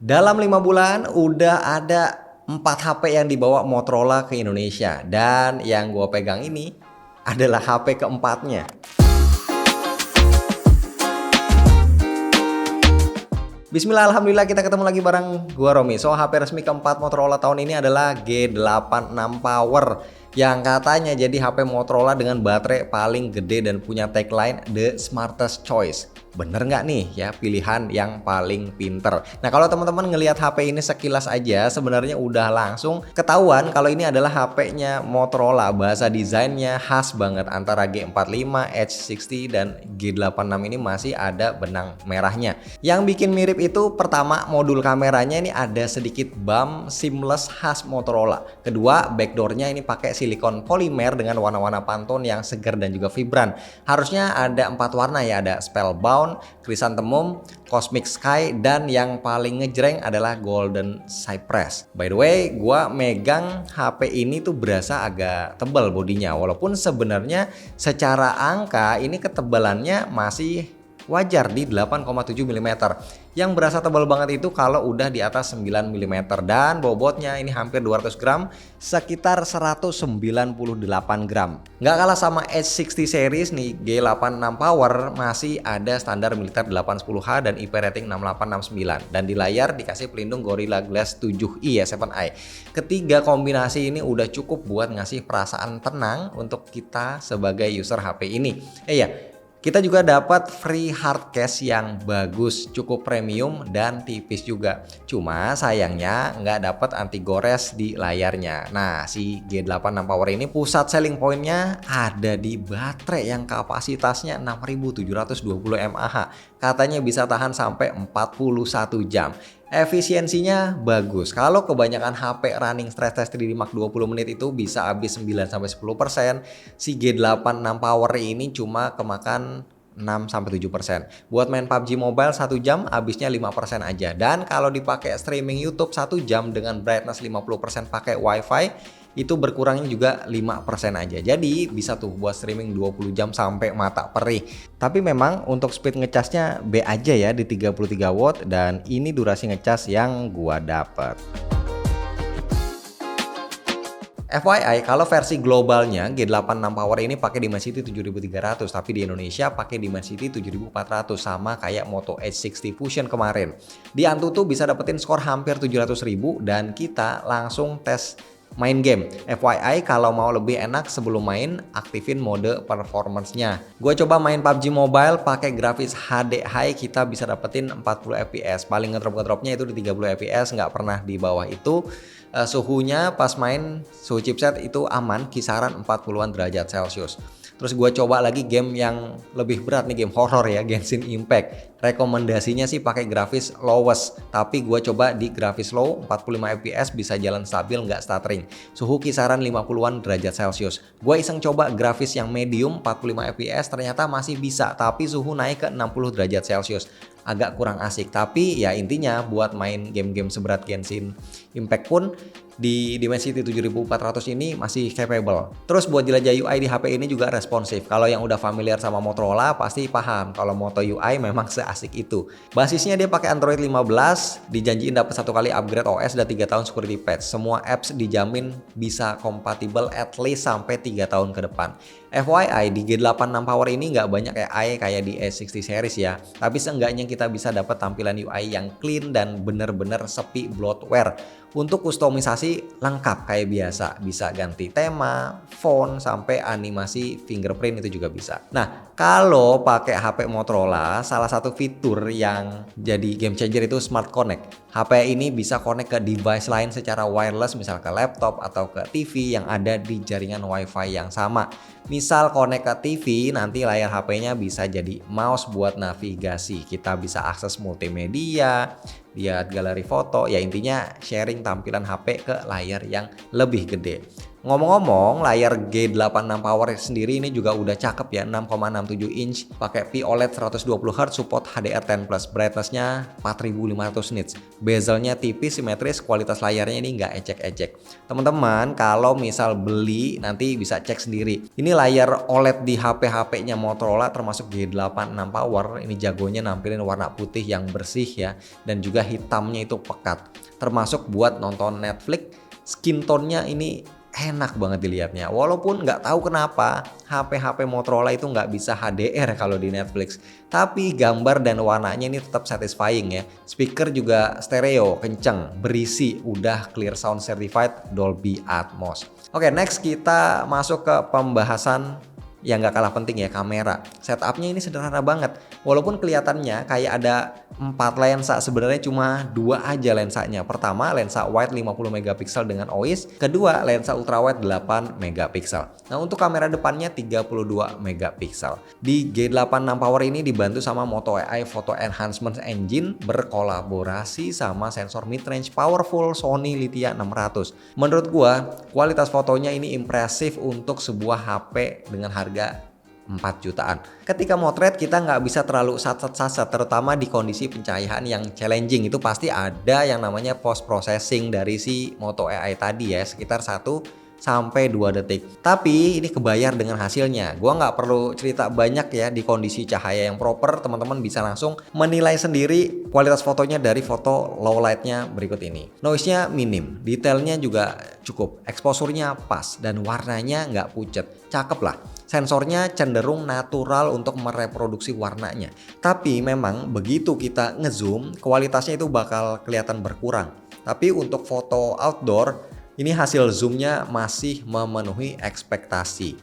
Dalam 5 bulan udah ada 4 HP yang dibawa Motorola ke Indonesia, dan yang gue pegang ini adalah HP keempatnya. Bismillah, alhamdulillah kita ketemu lagi bareng gua Romi. So, HP resmi keempat Motorola tahun ini adalah G86 Power, yang katanya jadi HP Motorola dengan baterai paling gede dan punya tagline The Smartest Choice. Bener nggak nih ya, pilihan yang paling pinter? Nah, kalau teman-teman ngelihat HP ini sekilas aja sebenarnya udah langsung ketahuan kalau ini adalah HP-nya Motorola. Bahasa desainnya khas banget antara G45, H60 dan G86 ini masih ada benang merahnya. Yang bikin mirip itu pertama, modul kameranya ini ada sedikit bump seamless khas Motorola. Kedua, backdoornya ini pakai silikon polimer dengan warna-warna Pantone yang segar dan juga vibran. Harusnya ada 4 warna ya, ada Spellbound, Chrysanthemum, Cosmic Sky, dan yang paling ngejreng adalah Golden Cypress. By the way, gua megang HP ini tuh berasa agak tebal bodinya, walaupun sebenarnya secara angka ini ketebalannya masih wajar di 8,7 mm. Yang berasa tebal banget itu kalau udah di atas 9 mm, dan bobotnya ini hampir 200 gram, sekitar 198 gram. Nggak kalah sama H60 series nih, G86 Power masih ada standar militer 810H dan IP rating 6869, dan di layar dikasih pelindung Gorilla Glass 7i ya, 7i. Ketiga kombinasi ini udah cukup buat ngasih perasaan tenang untuk kita sebagai user HP ini. Kita juga dapat free hard case yang bagus, cukup premium dan tipis juga. Cuma sayangnya nggak dapat anti gores di layarnya. Nah, si G86 Power ini pusat selling pointnya ada di baterai yang kapasitasnya 6720 mAh. Katanya bisa tahan sampai 41 jam. Efisiensinya bagus. Kalau kebanyakan HP running stress test 3D Mark 20 menit itu bisa habis 9-10%. Si G86 Power ini cuma kemakan 6-7%. Buat main PUBG Mobile 1 jam habisnya 5% aja. Dan kalau dipakai streaming YouTube 1 jam dengan brightness 50% pakai WiFi, itu berkurangnya juga 5% aja. Jadi bisa tuh buat streaming 20 jam sampai mata perih. Tapi memang untuk speed ngecasnya B aja ya, di 33 watt, dan ini durasi ngecas yang gua dapet. FYI, kalau versi globalnya G86 Power ini pakai Dimensity 7300, tapi di Indonesia pakai Dimensity 7400, sama kayak Moto H60 Fusion kemarin. Di Antutu bisa dapetin skor hampir 700.000, dan kita langsung tes main game. FYI, kalau mau lebih enak sebelum main, aktifin mode performance-nya. Gue coba main PUBG Mobile pakai grafis HD High, kita bisa dapetin 40 fps. Paling ngedrop-ngedropnya itu di 30 fps, nggak pernah di bawah itu. Suhunya pas main, suhu chipset itu aman, kisaran 40-an derajat Celcius. Terus gue coba lagi game yang lebih berat nih, game horror ya, Genshin Impact. Rekomendasinya sih pakai grafis lowest, tapi gue coba di grafis low 45 fps, bisa jalan stabil, nggak stuttering. Suhu kisaran 50-an derajat Celcius. Gue iseng coba grafis yang medium 45 fps, ternyata masih bisa, tapi suhu naik ke 60 derajat Celcius. Agak kurang asik, tapi ya intinya buat main game-game seberat Genshin Impact pun di Dimensity 7400 ini masih capable. Terus buat jelajah UI di HP ini juga responsif. Kalau yang udah familiar sama Motorola pasti paham kalau Moto UI memang seasik itu. Basisnya dia pakai Android 15, dijanjiin dapat 1 kali upgrade OS dan 3 tahun security patch. Semua apps dijamin bisa kompatibel at least sampai 3 tahun ke depan. FYI, di G86 Power ini nggak banyak AI kayak di S60 series ya, tapi seenggaknya kita bisa dapat tampilan UI yang clean dan bener-bener sepi bloatware. Untuk kustomisasi lengkap kayak biasa, bisa ganti tema, font, sampai animasi fingerprint itu juga bisa. Nah, kalau pakai HP Motorola, salah satu fitur yang jadi game changer itu Smart Connect. HP ini bisa connect ke device lain secara wireless, misal ke laptop atau ke TV yang ada di jaringan WiFi yang sama. Misal connect ke TV, nanti layar HP-nya bisa jadi mouse buat navigasi. Kita bisa akses multimedia, lihat galeri foto, ya intinya sharing tampilan HP ke layar yang lebih gede. Ngomong-ngomong, layar G86 Power sendiri ini juga udah cakep ya, 6,67 inch, pakai POLED 120Hz, support HDR10+, brightness-nya 4500 nits. Bezelnya tipis, simetris, kualitas layarnya ini nggak ecek-ecek. Teman-teman, kalau misal beli nanti bisa cek sendiri. Ini layar OLED di HP-HP-nya Motorola termasuk G86 Power, ini jagonya nampilin warna putih yang bersih ya, dan juga hitamnya itu pekat. Termasuk buat nonton Netflix, skin tone-nya ini enak banget dilihatnya. Walaupun nggak tahu kenapa HP-HP Motorola itu nggak bisa HDR kalau di Netflix. Tapi gambar dan warnanya ini tetap satisfying ya. Speaker juga stereo, kenceng, berisi, udah clear sound certified Dolby Atmos. Oke, next kita masuk ke pembahasan yang gak kalah penting ya, kamera. Setupnya ini sederhana banget. Walaupun kelihatannya kayak ada 4 lensa, sebenarnya cuma 2 aja lensanya. Pertama, lensa wide 50 megapiksel dengan OIS. Kedua, lensa ultrawide 8 megapiksel. Nah, untuk kamera depannya 32 megapiksel. Di G86 Power ini dibantu sama Moto AI Photo Enhancement Engine, berkolaborasi sama sensor mid-range powerful Sony Lithia 600. Menurut gua, kualitas fotonya ini impresif untuk sebuah HP dengan harga 4 jutaan. Ketika motret kita nggak bisa terlalu sat-sat, terutama di kondisi pencahayaan yang challenging. Itu pasti ada yang namanya post processing dari si Moto AI tadi ya, sekitar 1 sampai 2 detik. Tapi ini kebayar dengan hasilnya. Gua nggak perlu cerita banyak ya, di kondisi cahaya yang proper teman-teman bisa langsung menilai sendiri kualitas fotonya dari foto low lightnya berikut ini. Noise-nya minim, detailnya juga cukup, exposure-nya pas, dan warnanya nggak pucet. Cakep lah. Sensornya cenderung natural untuk mereproduksi warnanya. Tapi memang begitu kita ngezoom, kualitasnya itu bakal kelihatan berkurang. Tapi untuk foto outdoor, ini hasil zoomnya masih memenuhi ekspektasi.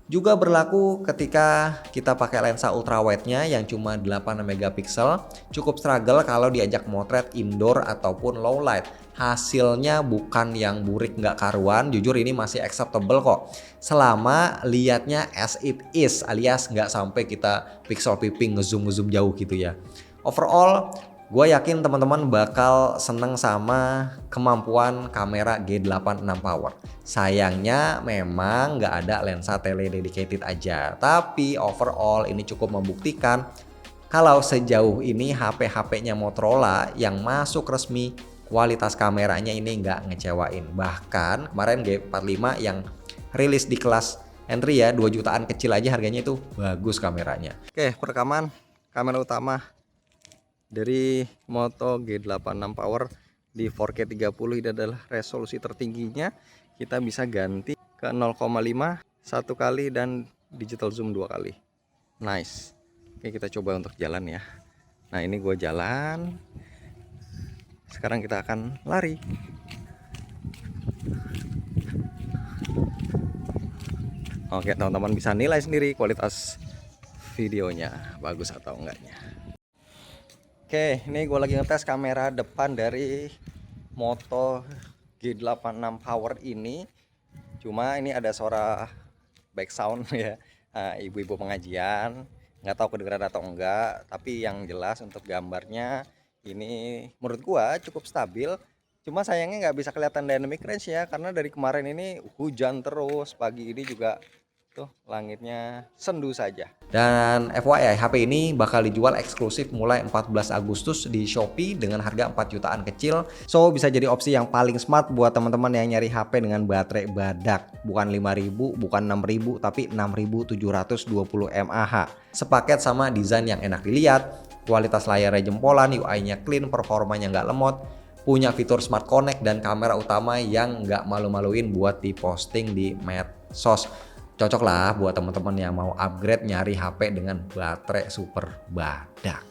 Juga berlaku ketika kita pakai lensa ultrawide-nya yang cuma 8 megapiksel. Cukup struggle kalau diajak motret indoor ataupun low light. Hasilnya bukan yang burik nggak karuan, jujur ini masih acceptable kok. Selama liatnya as it is, alias nggak sampai kita pixel peeping ngezoom jauh gitu ya. Overall, gue yakin teman-teman bakal seneng sama kemampuan kamera G86 Power. Sayangnya memang nggak ada lensa tele dedicated aja. Tapi overall ini cukup membuktikan kalau sejauh ini HP-HP-nya Motorola yang masuk resmi, kualitas kameranya ini nggak ngecewain. Bahkan kemarin G45 yang rilis di kelas entry ya, 2 jutaan kecil aja harganya itu bagus kameranya. Oke, perekaman kamera utama dari Moto G86 Power di 4K 30 ini adalah resolusi tertingginya. Kita bisa ganti ke 0,5 1 kali dan digital zoom 2 kali. Nice. Oke, kita coba untuk jalan ya. Nah, ini gue jalan. Sekarang kita akan lari. Oke, teman-teman bisa nilai sendiri kualitas videonya bagus atau enggaknya. Oke, ini gue lagi ngetes kamera depan dari Moto G86 Power ini. Cuma ini ada suara back sound ya, ibu-ibu pengajian. Nggak tahu kedengeran atau enggak, tapi yang jelas untuk gambarnya ini menurut gua cukup stabil. Cuma sayangnya nggak bisa kelihatan dynamic range ya, karena dari kemarin ini hujan terus. Pagi ini juga tuh langitnya sendu saja. Dan FYI, HP ini bakal dijual eksklusif mulai 14 Agustus di Shopee dengan harga 4 jutaan kecil. So bisa jadi opsi yang paling smart buat teman-teman yang nyari HP dengan baterai badak. Bukan 5000, bukan 6000, tapi 6720 mAh. Sepaket sama desain yang enak dilihat, kualitas layarnya jempolan, UI-nya clean, performanya nggak lemot, punya fitur Smart Connect dan kamera utama yang nggak malu-maluin buat diposting di medsos. Cocok lah buat teman-teman yang mau upgrade nyari HP dengan baterai super badak.